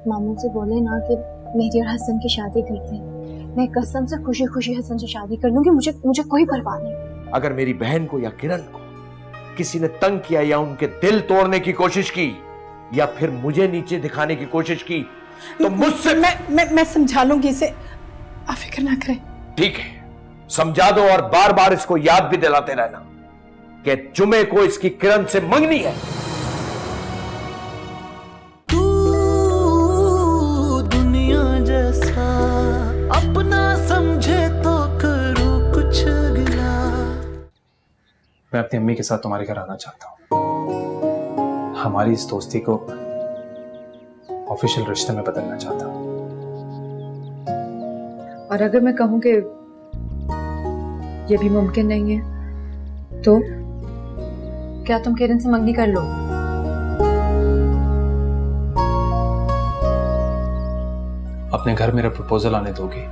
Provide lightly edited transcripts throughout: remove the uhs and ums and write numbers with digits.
मामू से बोले ना कि मेरी और हसन की शादी कर दें। मैं कसम से खुशी खुशी हसन से शादी कर लूंगी, मुझे कोई परवाह नहीं। अगर मेरी बहन को या किरण को किसी ने तंग किया या उनके दिल तोड़ने की कोशिश की या फिर मुझे नीचे दिखाने की कोशिश की तो मुझसे मैं समझा लूंगी इसे, आप फिक्र ना करें। ठीक है, समझा दो और बार बार इसको याद भी दिलाते रहना कि जुमे को इसकी किरण से मंगनी है। तू दुनिया जैसा अपना समझे तो करूं कुछ गिला। मैं अपनी अम्मी के साथ तुम्हारे घर आना चाहता हूं। हमारी इस दोस्ती को ऑफिशियल रिश्ते में बदलना चाहता हूं। और अगर मैं कहूं कि ये भी मुमकिन नहीं है तो क्या तुम किरण से मंगनी कर लो? अपने घर मेरा प्रपोजल आने दोगी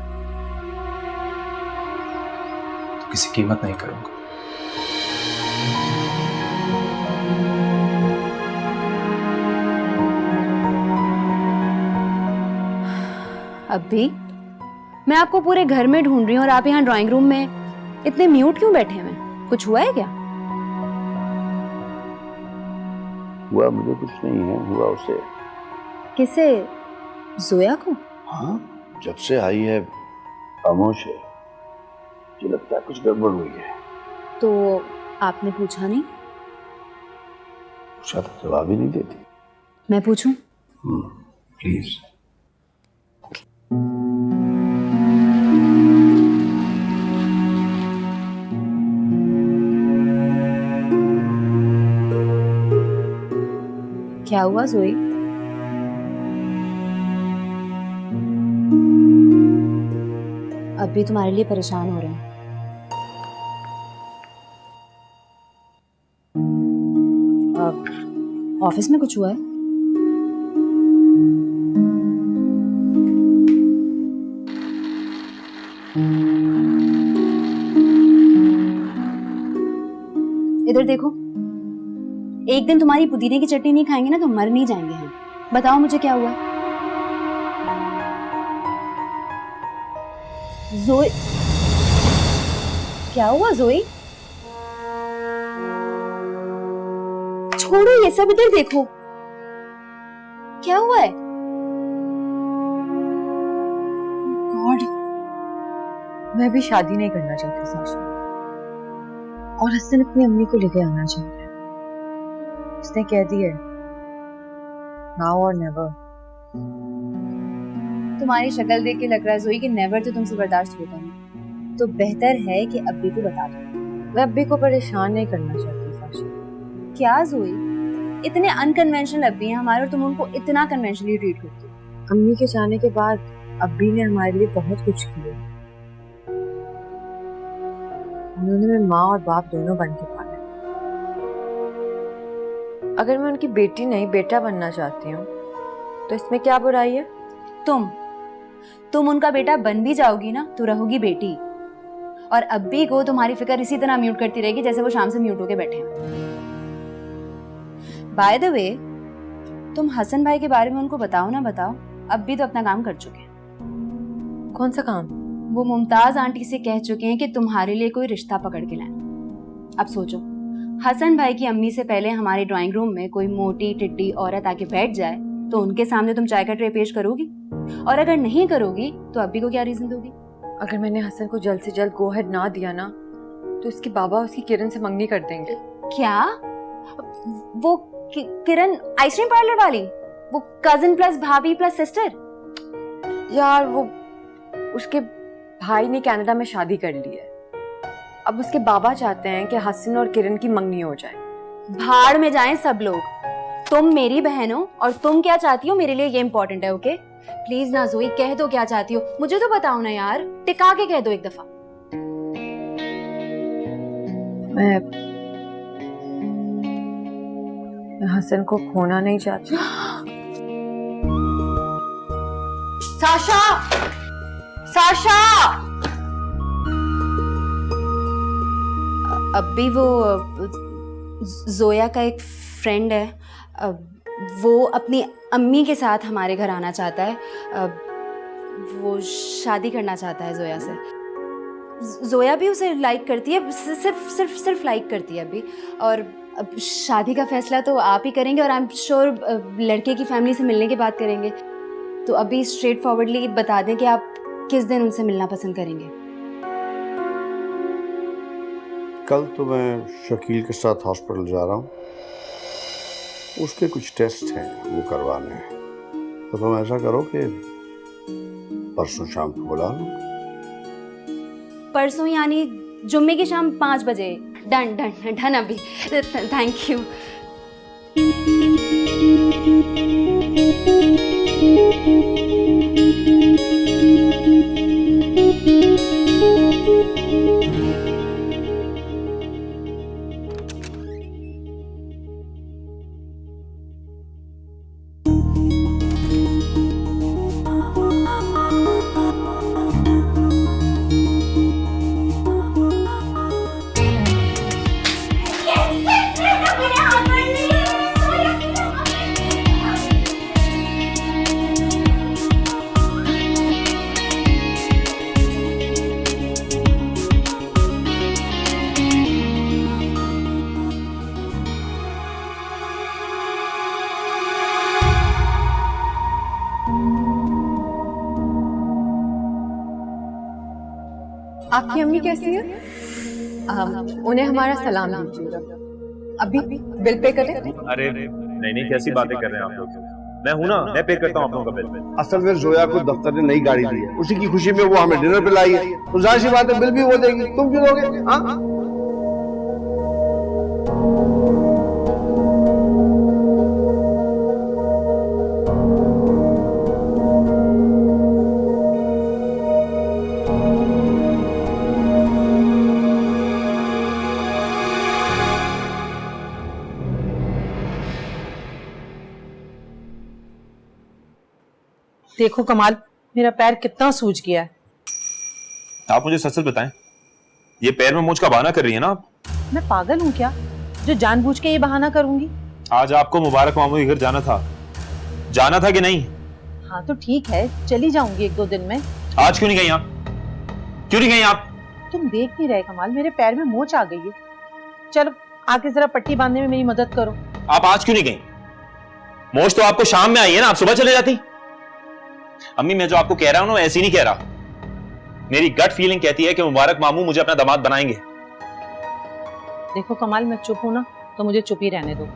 तो किसी कीमत नहीं करूंगा। अब भी मैं आपको पूरे घर में ढूंढ रही हूँ और आप यहाँ ड्राइंग रूम में इतने म्यूट क्यों बैठे हैं? कुछ हुआ है क्या? हुआ मुझे कुछ नहीं है, हुआ उसे। किसे? जोया को? हाँ, जब से आई है खामोश है। मुझे लगता है कुछ गड़बड़ हुई है। तो आपने पूछा नहीं? पूछा तो जवाब ही नहीं देती। मैं पूछूं? प्लीज। क्या हुआ जोई? अब भी तुम्हारे लिए परेशान हो रहे हैं? अब ऑफिस में कुछ हुआ है? इधर देखो, एक दिन तुम्हारी पुदीने की चटनी नहीं खाएंगे ना तो मर नहीं जाएंगे हम। बताओ मुझे क्या हुआ? जोई, क्या हुआ जोई? छोड़ो ये सब, इधर देखो, क्या हुआ है? गॉड, मैं भी शादी नहीं करना चाहती साशा, और हसन अपनी अम्मी को लेके आना चाहता है। उसने कह दिया नाउ और नेवर। तुम्हारी शक्ल देख के लग रहा है जोई कि नेवर तो तुमसे बर्दाश्त होता नहीं, तो बेहतर है कि अब्बी को बता दो। मैं अब्बी को परेशान नहीं करना चाहती साशा। क्या जोई, इतने अनकन्वेंशनल अब्बी हैं हमारे और तुम उनको इतना कन्वेंशनली ट्रीट करती हो। अम्मी के जाने के बाद अब्बी ने हमारे लिए बहुत कुछ किया। उन्होंने मैं माँ और बाप दोनों बन के पाला। अगर मैं उनकी बेटी नहीं बेटा बनना चाहती हूँ तो इसमें क्या बुराई है? तुम उनका बेटा बन भी जाओगी ना तो रहोगी बेटी, और अब्बी को तुम्हारी फिक्र इसी तरह म्यूट करती रहेगी जैसे वो शाम से म्यूट होके बैठे हैं। बाय द वे, तुम हसन भाई के बारे में उनको बताओ ना बताओ, अब्बी तो अपना काम कर चुके हैं। कौन सा काम? वो मुमताज आंटी से कह चुके हैं कि तुम्हारे लिए कोई रिश्ता पकड़ के लाएं। अब सोचो, हसन भाई की अम्मी से पहले हमारे ड्राइंग रूम में कोई मोटी टिड्डी औरत आके बैठ जाए तो उनके सामने तुम चाय का ट्रे पेश करोगी? और अगर नहीं करोगी तो अब्बी को क्या रीजन दोगी? अगर मैंने हसन को जल्द से जल्द गो अहेड ना दिया ना तो उसके बाबा उसकी किरण से मंगनी कर देंगे। क्या? वो किरण आइसक्रीम पार्लर वाली, वो कजिन प्लस भाभी प्लस सिस्टर? यार वो उसके भाई ने कनाडा में शादी कर ली है। अब उसके बाबा चाहते हैं कि हसन और किरण की मंगनी हो जाए। भाड़ में जाएं सब लोग। तुम मेरी बहन हो और तुम क्या चाहती हो मेरे लिए ये इंपॉर्टेंट है। ओके प्लीज ना जोई, कह दो क्या चाहती हो, मुझे तो बताओ ना यार, टिका के कह दो एक दफा। मैं हसन को खोना नहीं चाहती। Sasha, Sasha! अब्बी वो जोया का एक फ्रेंड है, वो अपनी अम्मी के साथ हमारे घर आना चाहता है। वो शादी करना चाहता है जोया से। जोया भी उसे लाइक करती है, सिर्फ लाइक करती है अभी। और अब शादी का फैसला तो आप ही करेंगे और आई एम श्योर लड़के की फैमिली से मिलने की बात करेंगे। तो अभी स्ट्रेट फॉरवर्डली बता दें कि आप किस दिन उनसे मिलना पसंद करेंगे। कल तो मैं शकील के साथ हॉस्पिटल जा रहा हूँ, उसके कुछ टेस्ट हैं वो करवाने हैं। तो तुम ऐसा करो कि परसों शाम को बुला लो। परसों यानी जुम्मे की शाम 5 बजे। डन डन डन अभी। Thank you. आपकी अम्मी कैसी है? उन्हें हमारा सलाम दीजिएगा। अभी बिल पे करें? अरे नहीं, कैसी बातें कर रहे हैं आप लोग? मैं हूं ना, मैं पे करता हूं आप लोगों का बिल। असल में जोया को दफ्तर ने नई गाड़ी दी है, उसी की खुशी में वो हमें डिनर पे लाई है, तो जाहिर सी बात है बिल भी वो देगी, तुम क्यों दोगे? हाँ? देखो कमाल, मेरा पैर कितना सूज गया है। आप मुझे सच सच बताएं, ये पैर में मोच का बहाना कर रही है ना आप? मैं पागल हूँ क्या जो जानबूझ के ये बहाना करूंगी? आज आपको मुबारक मामू के घर जाना था कि नहीं? हाँ तो ठीक है, चली जाऊंगी 1-2 दिन में। आज क्यों नहीं गई आप? क्यों नहीं गई आप? तुम देख नहीं रहे कमाल, मेरे पैर में मोच आ गई है। चलो आके जरा पट्टी बांधने में मेरी मदद करो। आप आज क्यों नहीं गई? मोच तो आपको शाम में आई है ना, आप सुबह चले जाती। अम्मी मैं जो आपको कह रहा हूं ना ऐसी नहीं कह रहा। मेरी गट फीलिंग कहती है कि मुबारक मामू मुझे अपना दामाद बनाएंगे। देखो कमाल, मैं चुप हूं ना तो मुझे चुप ही रहने दो।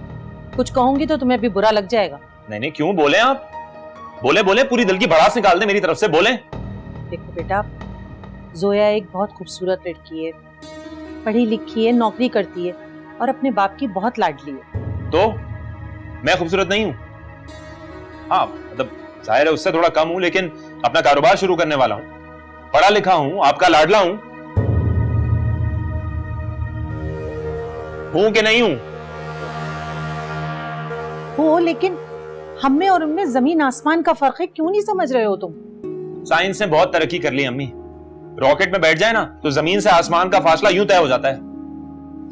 कुछ कहूंगी तो तुम्हें भी बुरा लग जाएगा। नहीं क्यों बोले आप? बोले पूरी दिल की भड़ास निकाल दे मेरी तरफ से, बोले। देखो बेटा, जोया एक बहुत खूबसूरत लड़की है, पढ़ी लिखी है, नौकरी करती है और अपने बाप की बहुत लाडली है। तो मैं खूबसूरत नहीं हूं? हाँ मतलब जाहिर है उससे थोड़ा कम हूं, लेकिन अपना कारोबार शुरू करने वाला हूं, पढ़ा लिखा हूं, आपका लाडला हूं कि नहीं हूं? हो, लेकिन हम में और उनमें जमीन आसमान का फर्क है, क्यों नहीं समझ रहे हो तुम? साइंस ने बहुत तरक्की कर ली अम्मी। रॉकेट में बैठ जाए ना तो जमीन से आसमान का फासला यूं तय हो जाता है।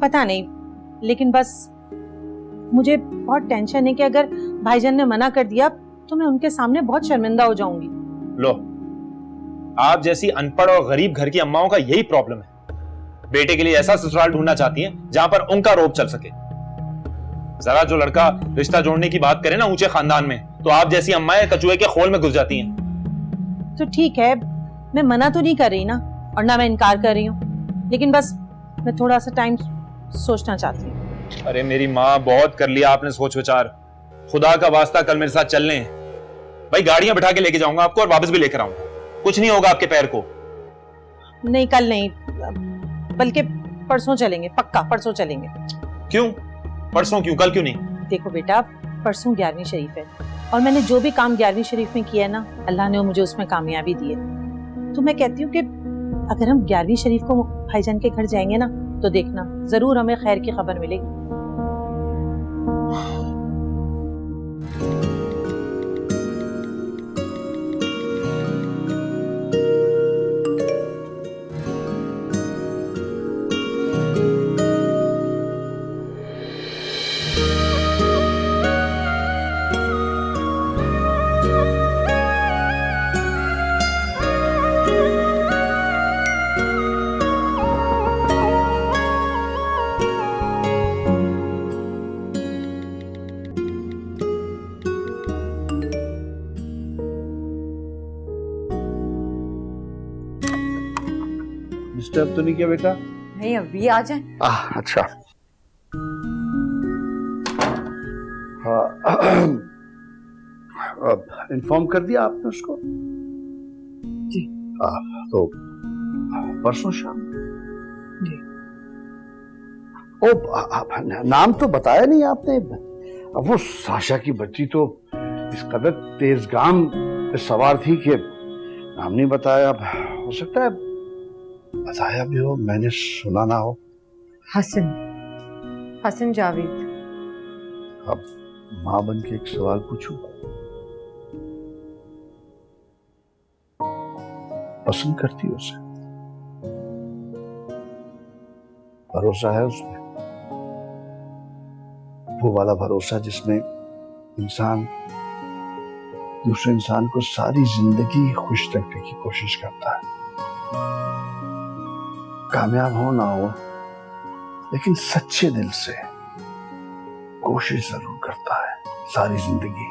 पता नहीं, लेकिन बस मुझे बहुत टेंशन है कि अगर भाईजान ने मना कर दिया तो मैं उनके सामने बहुत शर्मिंदा हो जाऊंगी। लो, आप जैसी अनपढ़ और गरीब घर की अम्माओं का यही प्रॉब्लम है। बेटे के लिए ऐसा ससुराल ढूंढना चाहती हैं जहां पर उनका रोब चल सके। जरा जो लड़का रिश्ता जोड़ने की बात करे ना ऊंचे खानदान में, तो आप जैसी अम्माएं कचुए के खोल में घुस जाती हैं। तो ठीक है, मैं मना तो नहीं कर रही ना, और ना मैं इनकार कर रही हूँ, लेकिन बस मैं थोड़ा सा टाइम सोचना चाहती हूँ। अरे मेरी माँ, बहुत कर लिया आपने सोच विचार। खुदा का वास्ता कल मेरे साथ चलने भाई, गाड़ियां बिठा के लेके जाऊंगा आपको और वापस भी लेकर आऊंगा। कुछ नहीं होगा आपके पैर को। नहीं कल नहीं, बल्कि परसों चलेंगे, पक्का परसों चलेंगे। क्यों परसों? क्यों कल क्यों नहीं? देखो बेटा, परसों 11वीं शरीफ है और मैंने जो भी काम 11वीं शरीफ में किया है ना, अल्लाह ने मुझे उसमें कामयाबी दी है। तो मैं कहती हूँ कि अगर हम 11वीं शरीफ को भाईजान के घर जाएंगे ना, तो देखना जरूर हमें खैर की खबर मिलेगी। डिस्टर्ब तो नहीं किया बेटा? नहीं, अभी आ जाए। अच्छा। हाँ, अब इन्फॉर्म कर दिया आपने उसको? जी। तो परसों शाम? जी। नाम तो बताया नहीं आपने। अब वो साशा की बच्ची तो इस कदर तेज गाम पे सवार थी कि नाम नहीं बताया। अब हो सकता है बताया भी हो, मैंने सुना ना हो। हसन जावेद। अब मां बन के एक सवाल पूछूं, पसंद करती हो उसे? भरोसा है उसमें? वो वाला भरोसा जिसमें इंसान दूसरे इंसान को सारी जिंदगी खुश रखने की कोशिश करता है। कामयाब हो ना हो, लेकिन सच्चे दिल से कोशिश जरूर करता है सारी जिंदगी।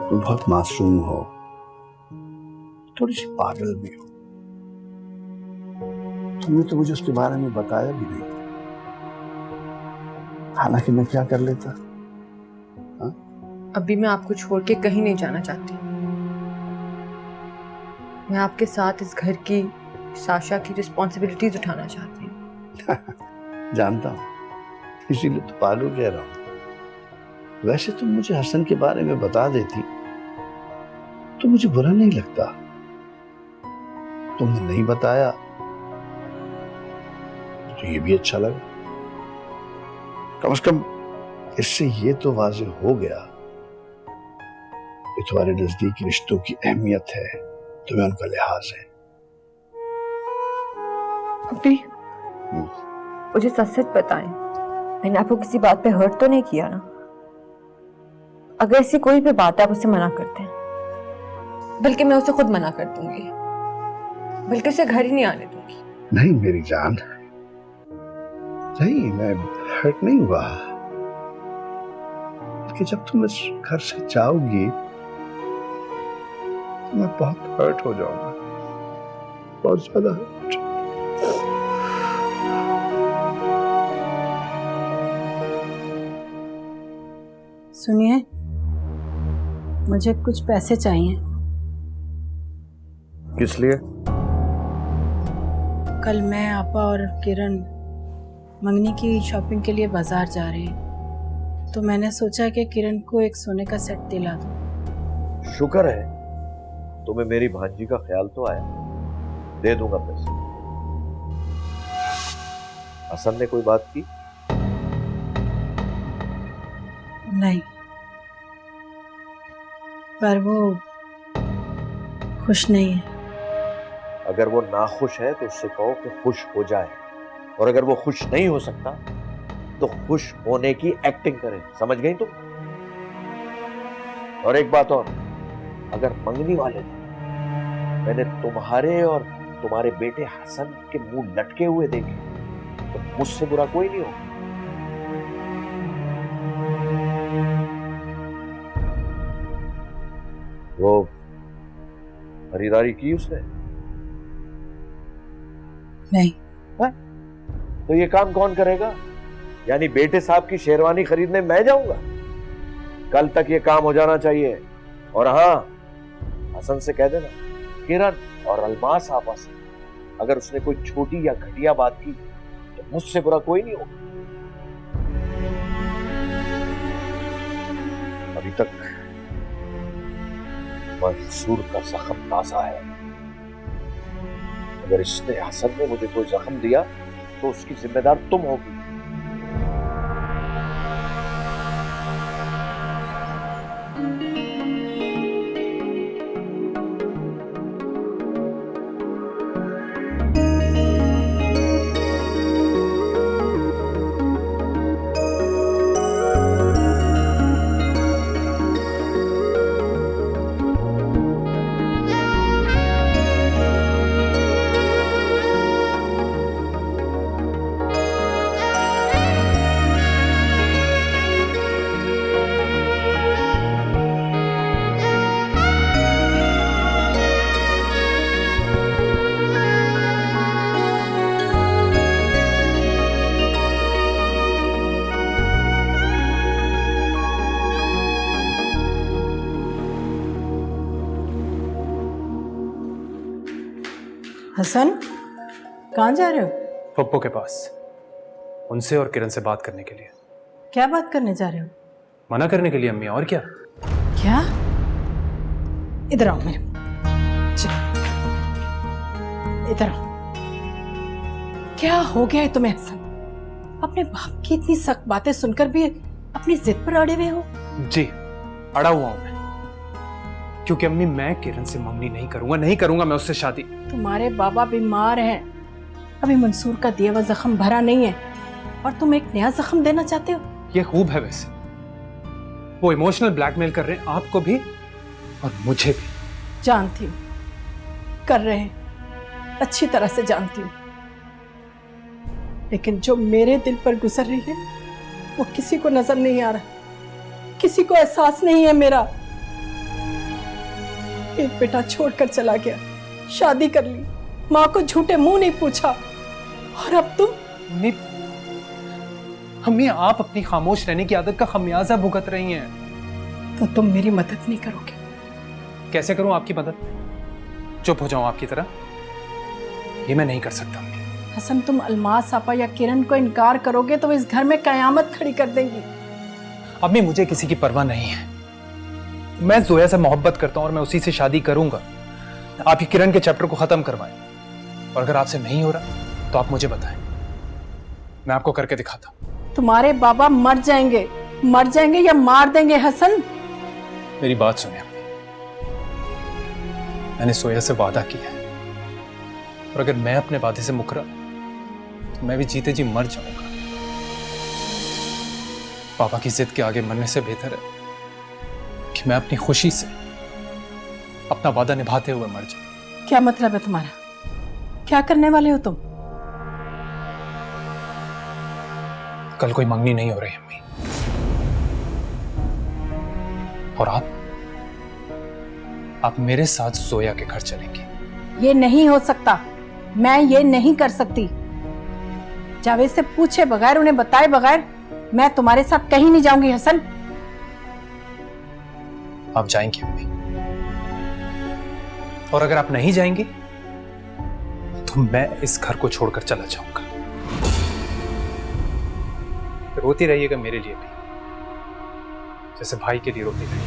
तुम बहुत मासूम हो, थोड़ी सी पागल भी हो। तुमने तो मुझे उसके बारे में बताया भी नहीं, हालांकि मैं क्या कर लेता। अभी मैं आपको छोड़ के कहीं नहीं जाना चाहती। मैं आपके साथ इस घर की, साशा की रिस्पॉन्सिबिलिटीज उठाना चाहती हूँ। जानता हूँ, इसीलिए तो पालू कह रहा हूँ। वैसे तुम मुझे हसन के बारे में बता देती तो मुझे बुरा नहीं लगता। तुमने नहीं बताया तो ये भी अच्छा लगा। कम से कम इससे ये तो वाज़ेह हो गया कि तुम्हारे नजदीक रिश्तों की अहमियत है, तुम्हें उनका लिहाज है। अभी मुझे सच सच बताएं, मैंने आपको किसी बात पे हर्ट तो नहीं किया ना? अगर ऐसी कोई भी बात है आप उससे मना करते हैं, बल्कि मैं उसे खुद मना कर दूंगी, बल्कि उसे घर ही नहीं आने दूंगी। नहीं मेरी जान, नहीं, मैं हर्ट नहीं हुआ। कि जब तुम इस घर से जाओगी तो मैं बहुत हर्ट हो जाऊंगा, बहुत ज्यादा हर्ट। सुनिए, मुझे कुछ पैसे चाहिए। किस लिए? कल मैं, आपा और किरण मंगनी की शॉपिंग के लिए बाजार जा रहे हैं, तो मैंने सोचा कि किरण को एक सोने का सेट दिला दूं। शुक्र है तुम्हें मेरी भांजी का ख्याल तो आया। दे दूंगा पैसे। हसन ने कोई बात की? नहीं, पर वो खुश नहीं है। अगर वो नाखुश है तो उससे कहो कि खुश हो जाए, और अगर वो खुश नहीं हो सकता तो खुश होने की एक्टिंग करे। समझ गई तुम? और एक बात और, अगर मंगनी वाले दिन मैंने तुम्हारे और तुम्हारे बेटे हसन के मुंह लटके हुए देखे तो मुझसे बुरा कोई नहीं होगा। वो खरीदारी की उसने? नहीं। तो ये काम कौन करेगा? यानी बेटे साहब की शेरवानी खरीदने मैं जाऊंगा? कल तक ये काम हो जाना चाहिए। और हाँ, हसन से कह देना किरण और अलमास आपस से अगर उसने कोई छोटी या घटिया बात की तो मुझसे बुरा कोई नहीं होगा। अभी तक मंसूर का जख्म ताजा है। अगर इसने हसन ने मुझे कोई जख्म दिया तो उसकी जिम्मेदार तुम होगी। हसन, कहाँ जा रहे हो? पप्पू के पास, उनसे और किरण से बात करने के लिए। क्या बात करने जा रहे हो? मना करने के लिए अम्मी, और क्या। क्या? इधर आओ मेरे, चलो, इधर आओ। क्या हो गया है तुम्हें हसन? अपने बाप की इतनी सख्त बातें सुनकर भी अपनी जिद पर अड़े हुए हो? जी, अड़ा हुआ हूं मैं, क्योंकि अम्मी मैं किरण से मंगनी नहीं करूंगा मैं उससे शादी। तुम्हारे बाबा बीमार हैं, अभी मंसूर का दिया हुआ जख्म भरा नहीं है और तुम एक नया जख्म देना चाहते हो? ये खूब है वैसे, वो इमोशनल ब्लैकमेल कर रहे हैं आपको भी और मुझे भी। जानती हूँ कर रहे हैं, अच्छी तरह से जानती हूँ, लेकिन जो मेरे दिल पर गुजर रही है वो किसी को नजर नहीं आ रहा, किसी को एहसास नहीं है मेरा। एक बेटा छोड़कर चला गया, शादी कर ली, माँ को झूठे मुंह नहीं पूछा, और अब तुम। अम्मी आप अपनी खामोश रहने की आदत का खमियाजा भुगत रही हैं। तो तुम मेरी मदद नहीं करोगे? कैसे करूं आपकी मदद? चुप हो जाऊं आपकी तरह? ये मैं नहीं कर सकता अम्मी। हसन, तुम अलमास आपा या किरण को इनकार करोगे तो वो इस घर में कयामत खड़ी कर देंगी। अम्मी मुझे किसी की परवाह नहीं है, मैं जोया से मोहब्बत करता हूं और मैं उसी से शादी करूंगा। आप ही किरण के चैप्टर को खत्म करवाएं, और अगर आपसे नहीं हो रहा तो आप मुझे बताएं, मैं आपको करके दिखाता हूं। तुम्हारे बाबा मर जाएंगे या मार देंगे हसन। मेरी बात सुनिए अम्मी, मैंने सोया से वादा किया है, और अगर मैं अपने वादे से मुकरा तो मैं भी जीते जी मर जाऊंगा। पापा की जिद के आगे मरने से बेहतर है कि मैं अपनी खुशी से अपना वादा निभाते हुए मर जाऊं। क्या मतलब है तुम्हारा? क्या करने वाले हो तुम? कल कोई मंगनी नहीं हो रही अम्मी, और आप मेरे साथ सोया के घर चलेंगे। ये नहीं हो सकता, मैं ये नहीं कर सकती। जावेद से पूछे बगैर, उन्हें बताए बगैर मैं तुम्हारे साथ कहीं नहीं जाऊंगी हसन। आप जाएंगी अम्मी, और अगर आप नहीं जाएंगी तो मैं इस घर को छोड़कर चला जाऊंगा। रोती रहिएगा मेरे लिए भी, जैसे भाई के लिए रोती रही।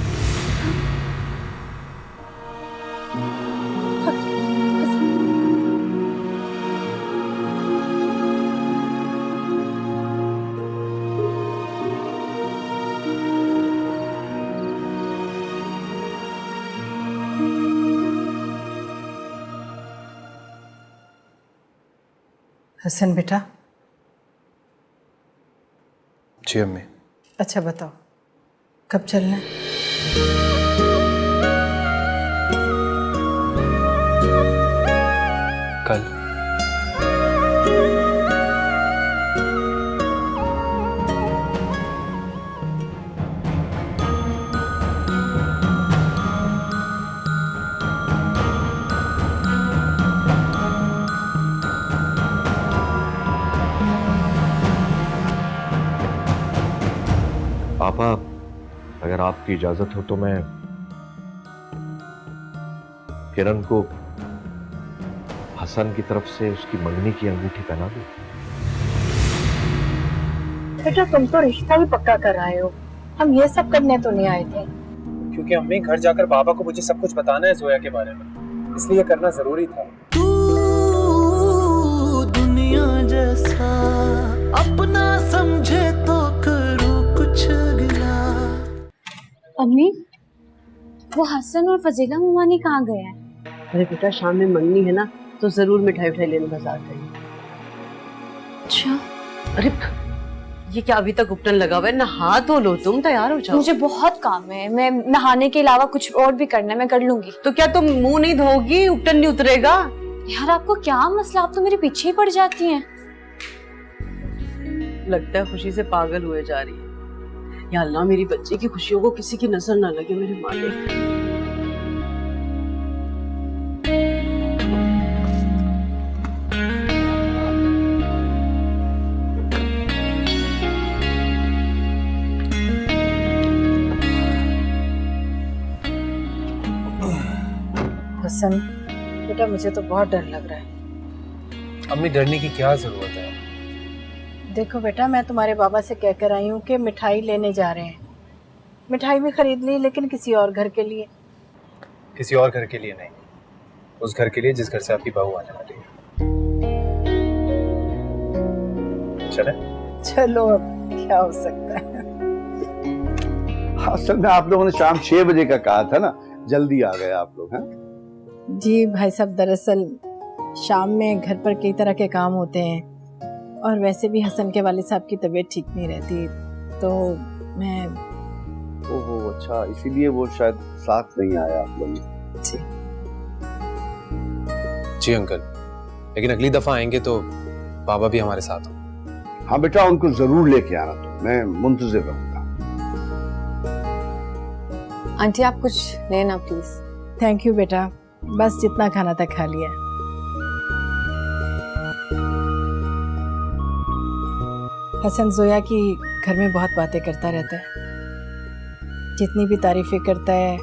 हसन बेटा। जी अम्मी। अच्छा बताओ, कब चलना है? कल। पापा, अगर आपकी इजाजत हो तो मैं किरण को हसन की तरफ से उसकी मंगनी की अंगूठी पहना दूं। बेटा तुम तो रिश्ता ही पक्का कर आए हो, हम ये सब करने तो नहीं आए थे। क्योंकि अम्मी घर जाकर बाबा को मुझे सब कुछ बताना है जोया के बारे में, इसलिए करना जरूरी था। तू दुनिया जैसा अपना समझे तो करूं कुछ गिला। अम्मी, वो हसन और फजीला मुमानी कहाँ गए हैं? अरे बेटा शाम में मंगनी है ना, तो जरूर मिठाई उठाई लेने बाजार गई। अच्छा। अरे ये क्या अभी तक उपटन लगा हुआ है? नहा धो लो, तुम तैयार हो जाओ। मुझे बहुत काम है, मैं नहाने के अलावा कुछ और भी करना है, मैं कर लूंगी। तो क्या तुम मुंह नहीं धोगी? उपटन नहीं उतरेगा? यार आपको क्या मसला, आप तो मेरे पीछे ही पड़ जाती हैं। लगता है खुशी से पागल हुए जा रही है। या अल्लाह मेरी बच्ची की खुशियों को किसी की नजर ना लगे मेरे मालिक। हसन बेटा, मुझे तो बहुत डर लग रहा है। अम्मी डरने की क्या जरूरत है? देखो बेटा, मैं तुम्हारे बाबा से कह कर आई हूँ कि मिठाई लेने जा रहे हैं। मिठाई भी खरीद ली, लेकिन किसी और घर के लिए। किसी और घर के लिए नहीं, उस घर के लिए जिस घर से आपकी बहू आने वाली है। चले? चलो, अब क्या हो सकता है। असल में आप लोगों ने शाम 6 बजे का कहा था ना, जल्दी आ गए आप लोग। हैं जी भाई साहब, दरअसल शाम में घर पर कई तरह के काम होते हैं, और वैसे भी हसन के वालिद साहब की तबीयत ठीक नहीं रहती, तो मैं। ओहो, अच्छा, इसीलिए वो शायद साथ नहीं आया आप लोग। जी जी अंकल, लेकिन अगली दफा आएंगे तो बाबा भी हमारे साथ हो। हाँ बेटा, उनको जरूर लेके आना, तो मैं मुंतजिर रहूंगा। आंटी आप कुछ लेना प्लीज। थैंक यू बेटा, बस जितना खाना था खा लिया। हसन जोया की घर में बहुत बातें करता रहता है, जितनी भी तारीफें करता है,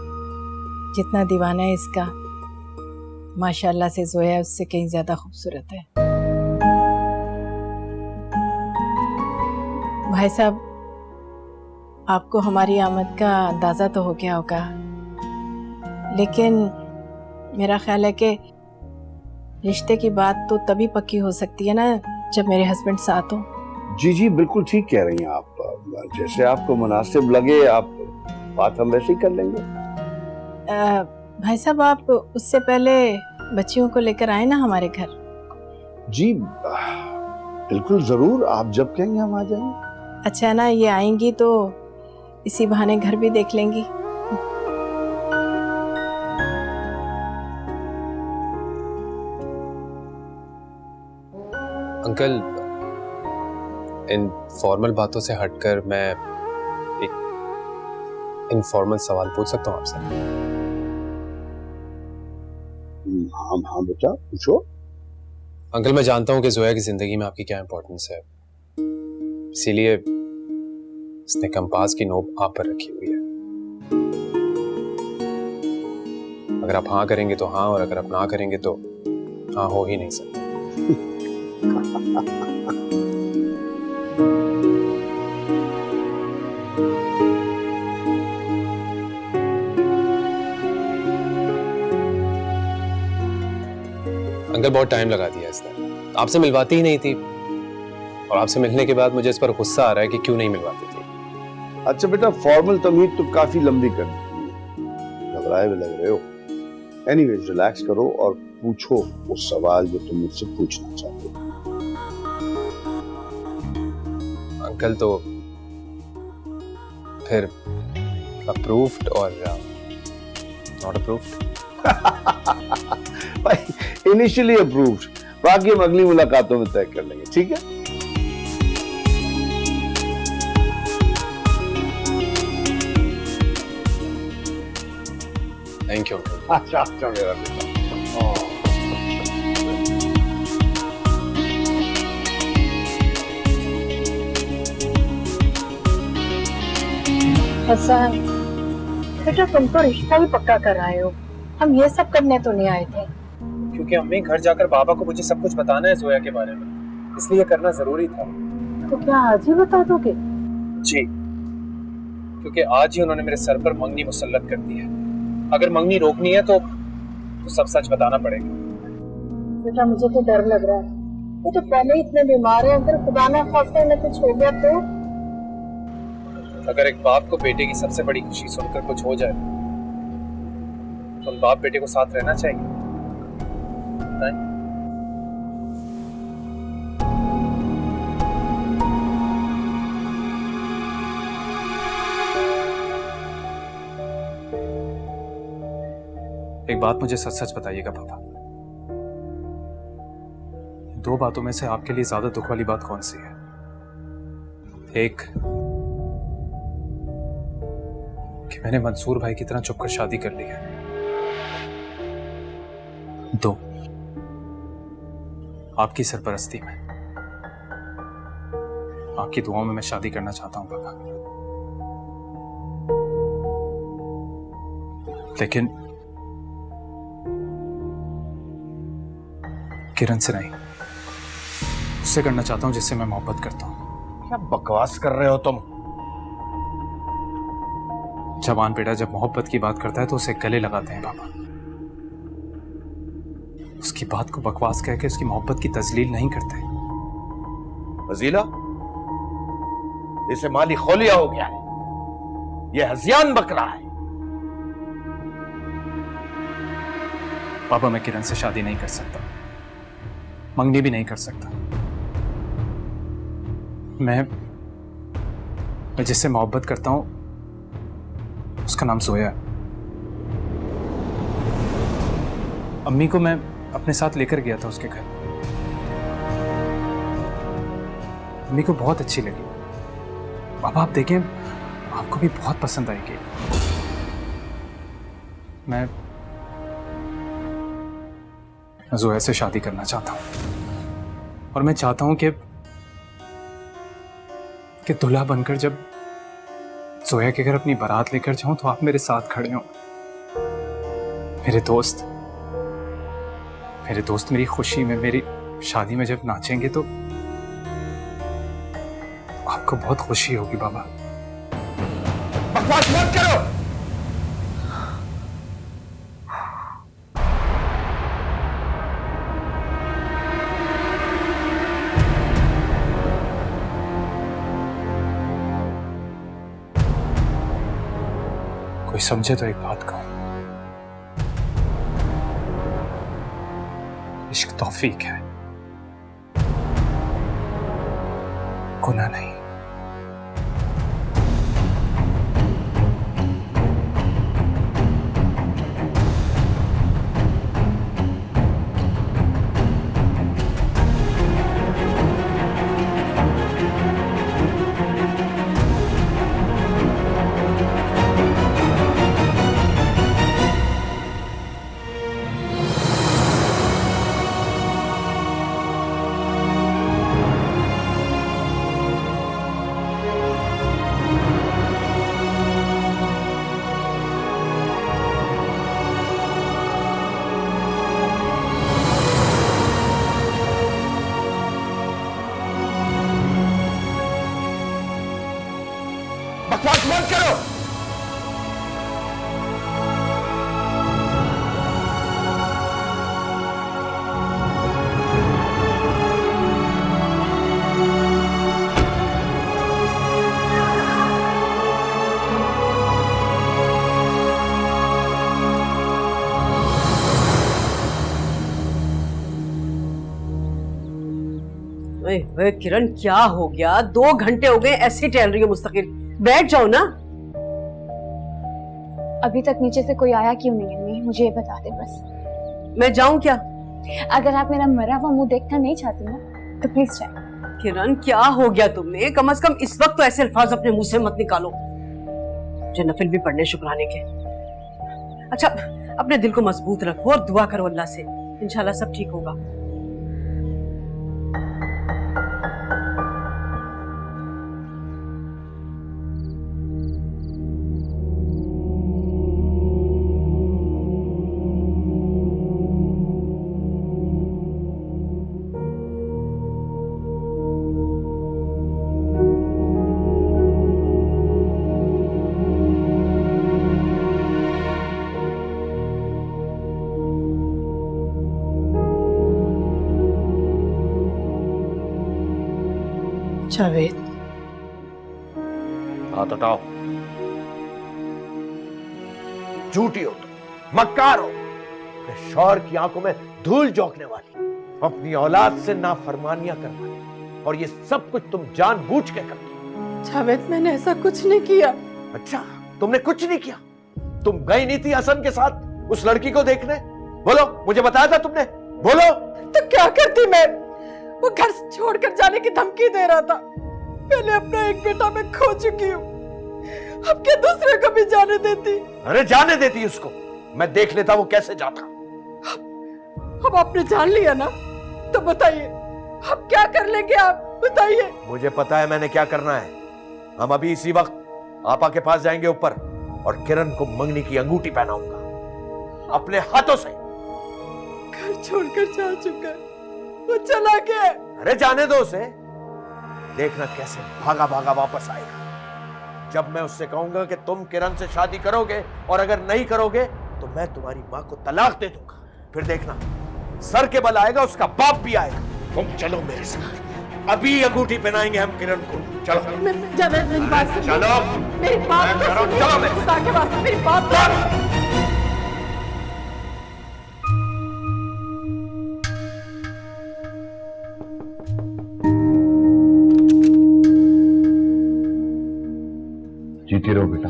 जितना दीवाना है इसका, माशाल्लाह से जोया उससे कहीं ज्यादा खूबसूरत है। भाई साहब, आपको हमारी आमद का अंदाजा तो हो गया होगा, लेकिन मेरा ख्याल है कि रिश्ते की बात तो तभी पक्की हो सकती है ना जब मेरे हस्बैंड साथ हो। जी जी, बिल्कुल ठीक कह रही हैं आप। जैसे आपको मुनासिब लगे, आप बात हम वैसे ही कर लेंगे। भाई साहब, आप उससे पहले बच्चियों को लेकर आए ना हमारे घर। जी बिल्कुल जरूर, आप जब कहेंगे हम आ जाएंगे। अच्छा ना, ये आएंगी तो इसी बहाने घर भी देख लेंगी। अंकल, इन फॉर्मल बातों से हटकर मैं एक इनफॉर्मल सवाल पूछ सकता हूँ आपसे? हाँ हाँ बेटा, पूछो। अंकल, मैं जानता हूँ कि जोया की जिंदगी में आपकी क्या इंपॉर्टेंस है, इसीलिए इसने कंपास की नोक आप पर रखी हुई है। अगर आप हाँ करेंगे तो हाँ, और अगर आप ना करेंगे तो हाँ हो ही नहीं सकता। अंकल, बहुत टाइम लगा दिया इसने, आपसे मिलवाती ही नहीं थी, और आपसे मिलने के बाद मुझे इस पर गुस्सा आ रहा है कि क्यों नहीं मिलवाती थी। अच्छा बेटा, फॉर्मल तमीज तो काफी लंबी कर दी, घबराए हुए लग रहे हो। एनीवेज, रिलैक्स करो और पूछो वो सवाल जो तुम मुझसे पूछना चाहते हो। अंकल, तो फिर अप्रूव्ड और नॉट अप्रूव्ड? भाई इनिशियली अप्रूव्ड, बाकी हम अगली मुलाकातों में तय कर लेंगे, ठीक है? Thank you. अच्छा मेरा बेटा। हसन बेटा, तुम तो रिश्ता ही पक्का कर आए हो, हम ये सब करने तो नहीं आए थे। क्योंकि अम्मी, घर जाकर बाबा को मुझे सब कुछ बताना है जोया के बारे में, इसलिए करना जरूरी था। तो क्या आज ही बता दोगे? जी, क्योंकि आज ही उन्होंने मेरे सर पर मंगनी मुसल्लत कर दी है। अगर मंगनी रोकनी है तो सब सच बताना पड़ेगा। बेटा, मुझे तो डर लग रहा है, वो तो पहले ही इतने बीमार है, अगर खुदा ना खास्ता उन्हें कुछ हो गया तो। अगर एक बाप को बेटे की सबसे बड़ी खुशी सुनकर कुछ हो जाए तो बाप बेटे को साथ रहना चाहिए, नहीं? एक बात मुझे सच सच बताइएगा पापा, दो बातों में से आपके लिए ज्यादा दुख वाली बात कौन सी है? एक कि मैंने मंसूर भाई की तरह चुपकर शादी कर ली है, दो आपकी सरपरस्ती में, आपकी दुआओं में मैं शादी करना चाहता हूं पापा, लेकिन किरण से नहीं। उससे करना चाहता हूँ जिससे मैं मोहब्बत करता हूँ। क्या बकवास कर रहे हो तुम? जवान बेटा जब मोहब्बत की बात करता है तो उसे गले लगाते हैं पापा। उसकी बात को बकवास कह के उसकी मोहब्बत की तजलील नहीं करते। फजीला, इसे माली खोलिया हो गया है, यह हजियान बक रहा है। पापा मैं किरण से शादी नहीं कर सकता, मंगनी भी नहीं कर सकता। मैं जिससे मोहब्बत करता हूं उसका नाम जोया है। अम्मी को मैं अपने साथ लेकर गया था उसके घर। अम्मी को बहुत अच्छी लगी। अब आप देखें, आपको भी बहुत पसंद आएगी। मैं जोया से शादी करना चाहता हूं और मैं चाहता हूं कि दूल्हा बनकर जब जोया के घर अपनी बारात लेकर जाऊं तो आप मेरे साथ खड़े हों। मेरे दोस्त मेरी खुशी में, मेरी शादी में जब नाचेंगे तो आपको बहुत खुशी होगी बाबा। बकवास मत करो। कोई समझे तो एक बात कहूं, इश्क तौफीक है, गुनाह नहीं। बकवास मत करो। ओए किरण, क्या हो गया? 2 घंटे हो गए ऐसे टहल रही हो मुस्तकिल। बैठ जाओ ना। अभी तक नीचे से कोई आया क्यों नहीं अम्मी? मुझे ये बता दे बस। मैं जाऊं क्या? अगर आप मेरा मरा हुआ मुंह देखना नहीं चाहती ना तो प्लीज जाए। किरण, क्या हो गया तुम्हें? कम से कम इस वक्त तो ऐसे अल्फाज अपने मुंह से मत निकालो। मुझे नफिल भी पढ़ने शुक्राने के। अच्छा, अपने दिल को मजबूत रखो और दुआ करो अल्लाह से, इंशाल्लाह सब ठीक होगा। जावेद, हाथ हटाओ। झूठी हो तुम, मक्कार हो, अपने शौहर की आंखों में धूल झोंकने वाली, अपनी औलाद से नाफरमानियां करवानी, और ये सब कुछ तुम जानबूझ के करती हो। जावेद, मैंने ऐसा कुछ नहीं किया। अच्छा, तुमने कुछ नहीं किया? तुम गई नहीं थी हसन के साथ उस लड़की को देखने? बोलो, मुझे बताया था तुमने, बोलो। तो क्या करती मैं? वो घर छोड़कर जाने की धमकी दे रहा था। पहले अपना एक बेटा मैं खो चुकी हूँ, अब क्या दूसरे को भी जाने देती? अरे जाने देती उसको, मैं देख लेता वो कैसे जाता। अब आपने जान लिया ना, तो बताइए अब क्या कर लेंगे आप? बताइए। मुझे पता है मैंने क्या करना है। हम अभी इसी वक्त आपा के पास जाएंगे ऊपर, और किरण को मंगनी की अंगूठी पहनाऊंगा अपने हाथों से। घर छोड़कर जा चुका है, वो चला गया है। अरे जाने दो उसे, देखना कैसे भागा भागा वापस आएगा जब मैं उससे कहूंगा कि तुम किरण से शादी करोगे, और अगर नहीं करोगे तो मैं तुम्हारी मां को तलाक दे दूंगा। फिर देखना सर के बल आएगा, उसका बाप भी आएगा। तुम चलो मेरे साथ, अभी अंगूठी पहनाएंगे हम किरण को। चलो जावेद, मेरी बात सुनो। चलो, मेरी बात तो सुनो। चलो मेरे खुदा के वास्ते मेरी बात तो जीती रहो बेटा।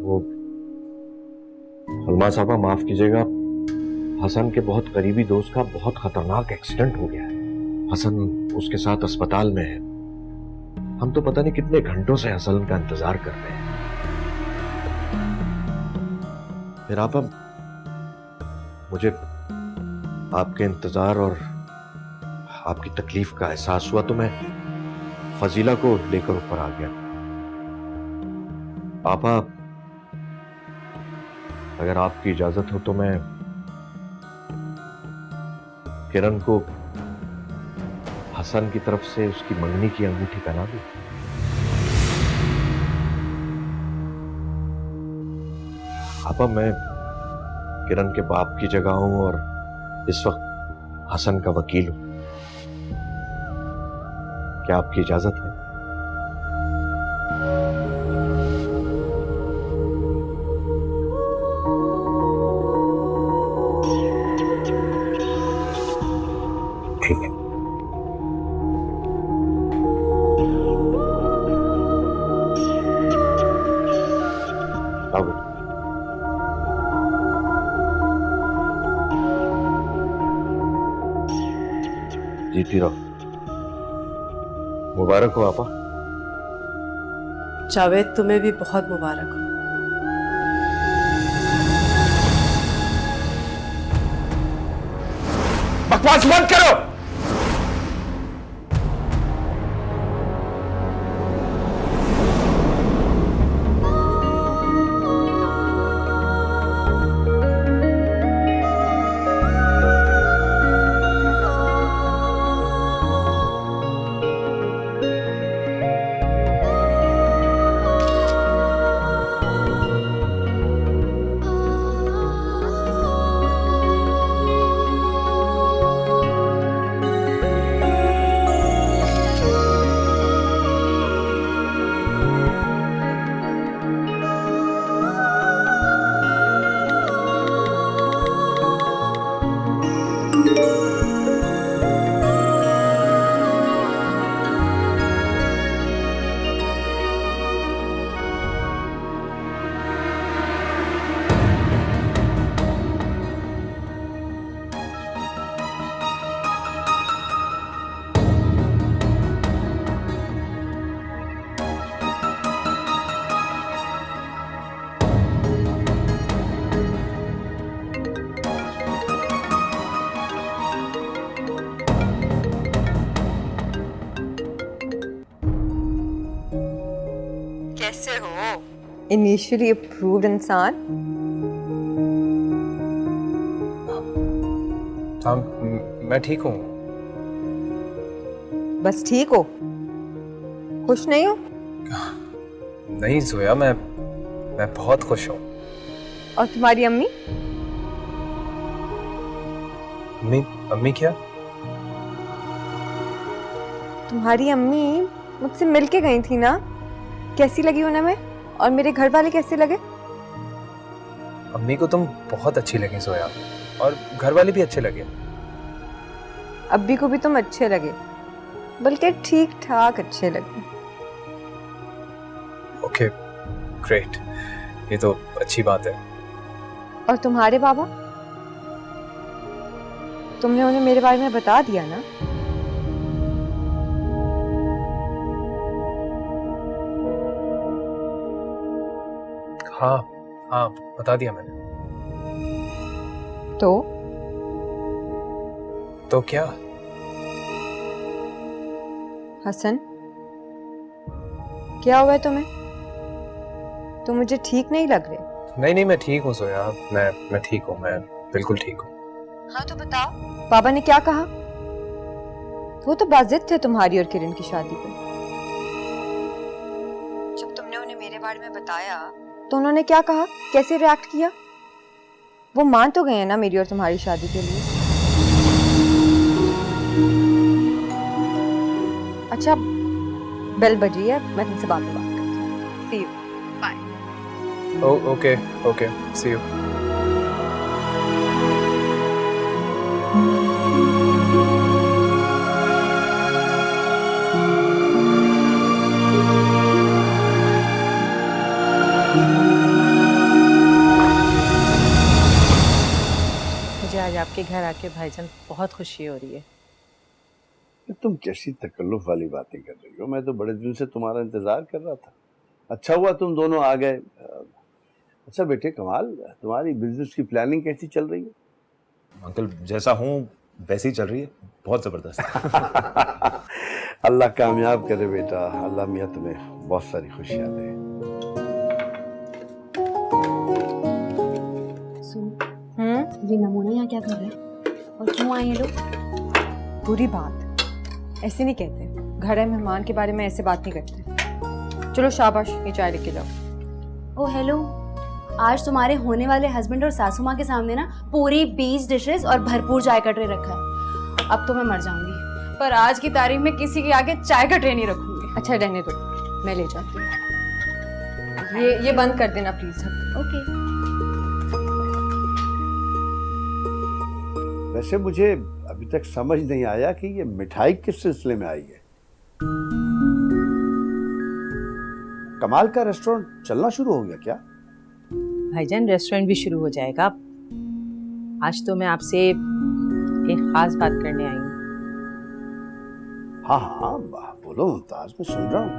वो सलमा साहबा, माफ कीजिएगा, हसन के बहुत करीबी दोस्त का बहुत खतरनाक एक्सीडेंट हो गया है। हसन उसके साथ अस्पताल में है। हम तो पता नहीं कितने घंटों से हसन का इंतजार कर रहे हैं। फिर आप, मुझे आपके इंतजार और आपकी तकलीफ का एहसास हुआ तो मैं फजीला को लेकर ऊपर आ गया। पापा, अगर आपकी इजाजत हो तो मैं किरण को हसन की तरफ से उसकी मंगनी की अंगूठी पहना दूं। पापा, मैं किरण के बाप की जगह हूं और इस वक्त हसन का वकील हूं। क्या आपकी इजाजत है? ठीक है। अब जीती रहो। मुबारक हो आपा। जावेद, तुम्हें भी बहुत मुबारक हो। बकवास बंद करो। कैसे हो इनिशियली अप्रूव्ड इंसान? हाँ, मैं ठीक हूँ। बस ठीक हो, खुश नहीं हो? नहीं जोया, मैं बहुत खुश हूँ। और तुम्हारी अम्मी? अम्मी? अम्मी क्या? तुम्हारी अम्मी मुझसे मिलके गई थी ना, कैसी लगी उन्हें मैं? और मेरे घर वाले कैसे लगे? अम्मी को तुम बहुत अच्छी लगी जोया, और घर वाले भी अच्छे लगे। अब्बी को भी तुम अच्छे लगे, बल्कि ठीक ठाक अच्छे लगे। ओके, ग्रेट, ये तो अच्छी बात है। और तुम्हारे बाबा? तुमने उन्हें मेरे बारे में बता दिया ना? हाँ हाँ, बता दिया मैंने। तो क्या? हसन, क्या हुआ है तुम्हें? तुम मुझे ठीक नहीं लग रहे। नहीं, मैं ठीक हूँ जोया, मैं ठीक हूँ, मैं बिल्कुल ठीक हूँ। हाँ तो बताओ, पापा ने क्या कहा? वो तो बाजिद थे तुम्हारी और किरण की शादी पर। जब तुमने उन्हें मेरे बारे में बताया तो उन्होंने क्या कहा, कैसे रिएक्ट किया? वो मान तो गए हैं ना मेरी और तुम्हारी शादी के लिए। अच्छा, बेल बजी है, मैं तुमसे बाद में बात करती हूँ। See you. Bye. Okay, see you. मुझे आज आपके घर आके भाईजान बहुत खुशी हो रही है। तुम कैसी तकल्लुफ वाली बातें कर रही हो? मैं तो बड़े दिन से तुम्हारा इंतजार कर रहा था। अच्छा हुआ तुम दोनों आ गए। अच्छा बेटे कमाल, तुम्हारी बिजनेस की प्लानिंग कैसी चल रही है? अंकल जैसा हूँ वैसी चल रही है, बहुत जबरदस्त। अल्लाह कामयाब करे बेटा, अल्लाह मियां तुम्हें बहुत सारी खुशियां दे। ये नमूना यहाँ क्या कर रहे हैं और क्यों आए ये लोग? बुरी बात, ऐसे नहीं कहते। घर है मेहमान के बारे में ऐसे बात नहीं करते। चलो शाबाश, ये चाय लेके जाओ। ओ हेलो, आज तुम्हारे होने वाले हस्बैंड और सासू माँ के सामने ना पूरी 20 डिशेस और भरपूर चाय का ट्रे रखा है। अब तो मैं मर जाऊंगी, पर आज की तारीख में किसी के आगे चाय का ट्रे नहीं रखूंगी। अच्छा रहने दो, मैं ले जाती हूँ। ये बंद कर देना प्लीज। ओके। वैसे मुझे अभी तक समझ नहीं आया कि ये मिठाई किस सिलसिले में आई है। कमाल का रेस्टोरेंट चलना शुरू हो गया क्या? भाईजान रेस्टोरेंट भी शुरू हो जाएगा। आज तो मैं आपसे एक खास बात करने आई हूँ। हाँ, बोलो मुमताज, मैं सुन रहा हूँ।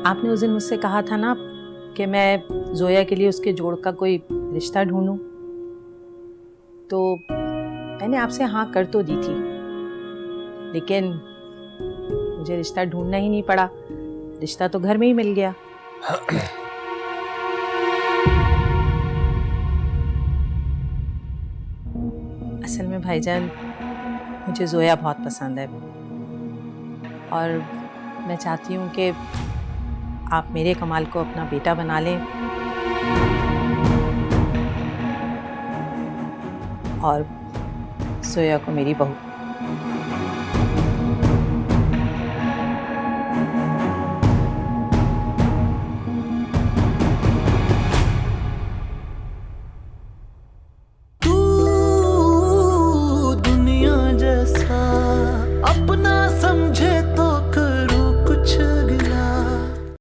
आपने उस दिन मुझसे कहा था ना कि मैं जोया के लिए उसके जोड़ का कोई रिश्ता ढूंढूं, तो मैंने आपसे हाँ कर तो दी थी, लेकिन मुझे रिश्ता ढूंढना ही नहीं पड़ा। रिश्ता तो घर में ही मिल गया। असल में भाईजान मुझे जोया बहुत पसंद है और मैं चाहती हूँ कि आप मेरे कमाल को अपना बेटा बना लें और जोया को मेरी बहू।